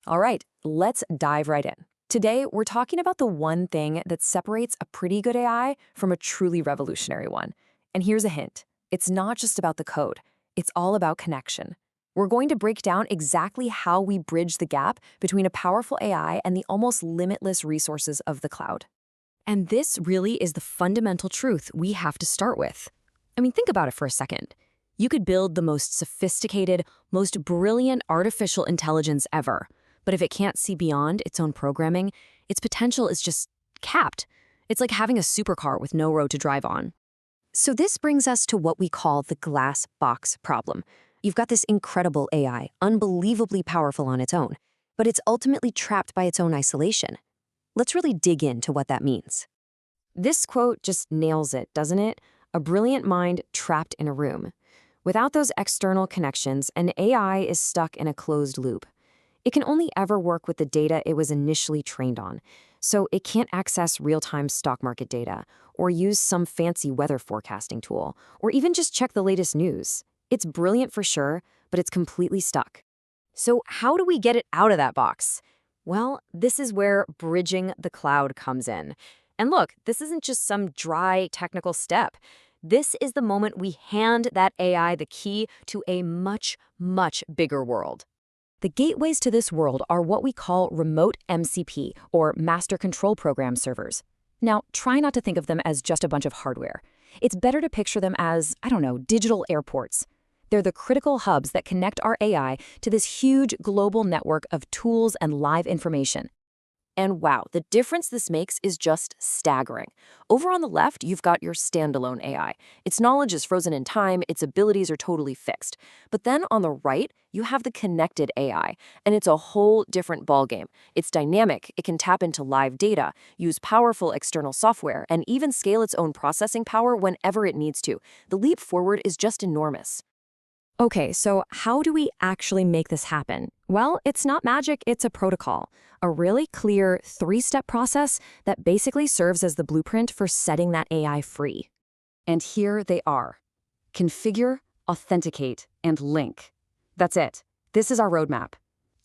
All right, let's dive right in. Today, we're talking about the one thing that separates a pretty good AI from a truly revolutionary one. And here's a hint. It's not just about the code. It's all about connection. We're going to break down exactly how we bridge the gap between a powerful AI and the almost limitless resources of the cloud. And this really is the fundamental truth we have to start with. I mean, think about it for a second. You could build the most sophisticated, most brilliant artificial intelligence ever, but if it can't see beyond its own programming, its potential is just capped. It's like having a supercar with no road to drive on. So this brings us to what we call the glass box problem. You've got this incredible AI, unbelievably powerful on its own, but it's ultimately trapped by its own isolation. Let's really dig into what that means. This quote just nails it, doesn't it? A brilliant mind trapped in a room. Without those external connections, an AI is stuck in a closed loop. It can only ever work with the data it was initially trained on, so it can't access real-time stock market data, or use some fancy weather forecasting tool, or even just check the latest news. It's brilliant for sure, but it's completely stuck. So how do we get it out of that box? Well, this is where bridging the cloud comes in. And look, this isn't just some dry technical step. This is the moment we hand that AI the key to a much, much bigger world. The gateways to this world are what we call remote MCP, or Master Control Program servers. Now, try not to think of them as just a bunch of hardware. It's better to picture them as, digital airports. They're the critical hubs that connect our AI to this huge global network of tools and live information. And wow, the difference this makes is just staggering. Over on the left, you've got your standalone AI. Its knowledge is frozen in time, its abilities are totally fixed. But then on the right, you have the connected AI, and it's a whole different ballgame. It's dynamic, it can tap into live data, use powerful external software, and even scale its own processing power whenever it needs to. The leap forward is just enormous. Okay, so how do we actually make this happen? Well, it's not magic, it's a protocol. A really clear three-step process that basically serves as the blueprint for setting that AI free. And here they are. Configure, authenticate, and link. That's it. This is our roadmap.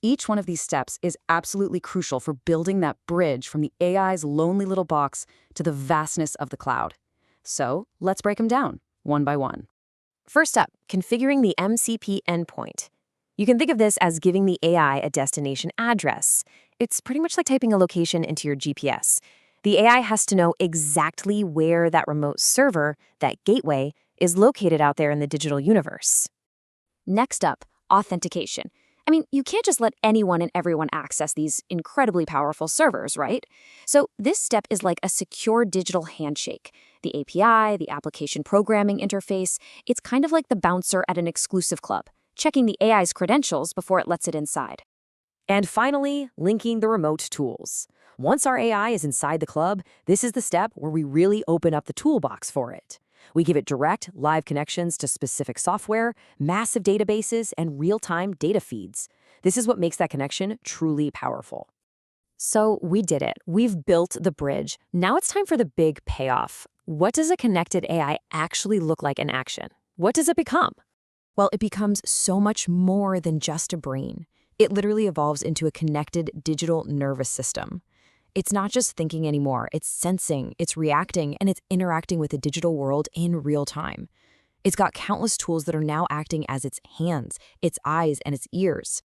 Each one of these steps is absolutely crucial for building that bridge from the AI's lonely little box to the vastness of the cloud. So let's break them down, one by one. First up, configuring the MCP endpoint. You can think of this as giving the AI a destination address. It's pretty much like typing a location into your GPS. The AI has to know exactly where that remote server, that gateway, is located out there in the digital universe. Next up, authentication. I mean, you can't just let anyone and everyone access these incredibly powerful servers, right? So this step is like a secure digital handshake. The API, the application programming interface, it's kind of like the bouncer at an exclusive club, checking the AI's credentials before it lets it inside. And finally, linking the remote tools. Once our AI is inside the club, this is the step where we really open up the toolbox for it. We give it direct, live connections to specific software, massive databases, and real-time data feeds. This is what makes that connection truly powerful. So we did it. We've built the bridge. Now it's time for the big payoff. What does a connected AI actually look like in action? What does it become? Well, it becomes so much more than just a brain. It literally evolves into a connected digital nervous system. It's not just thinking anymore, it's sensing, it's reacting, and it's interacting with the digital world in real time. It's got countless tools that are now acting as its hands, its eyes, and its ears.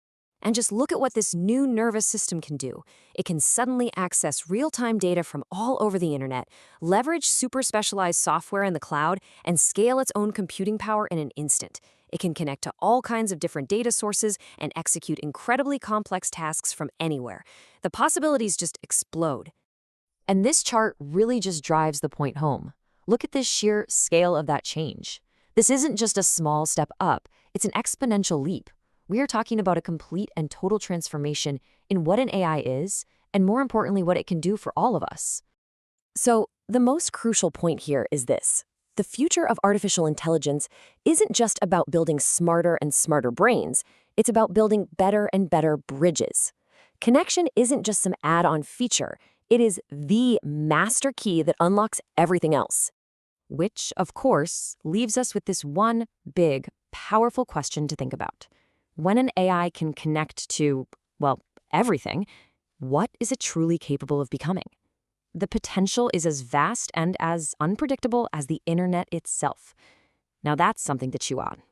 And just look at what this new nervous system can do. It can suddenly access real-time data from all over the internet, leverage super specialized software in the cloud, and scale its own computing power in an instant. It can connect to all kinds of different data sources and execute incredibly complex tasks from anywhere. The possibilities just explode. And this chart really just drives the point home. Look at this sheer scale of that change. This isn't just a small step up, it's an exponential leap. We are talking about a complete and total transformation in what an AI is, and more importantly, what it can do for all of us. So, the most crucial point here is this. The future of artificial intelligence isn't just about building smarter and smarter brains, it's about building better and better bridges. Connection isn't just some add-on feature, it is the master key that unlocks everything else. Which, of course, leaves us with this one big, powerful question to think about. When an AI can connect to, everything, what is it truly capable of becoming? The potential is as vast and as unpredictable as the internet itself. Now that's something to chew on.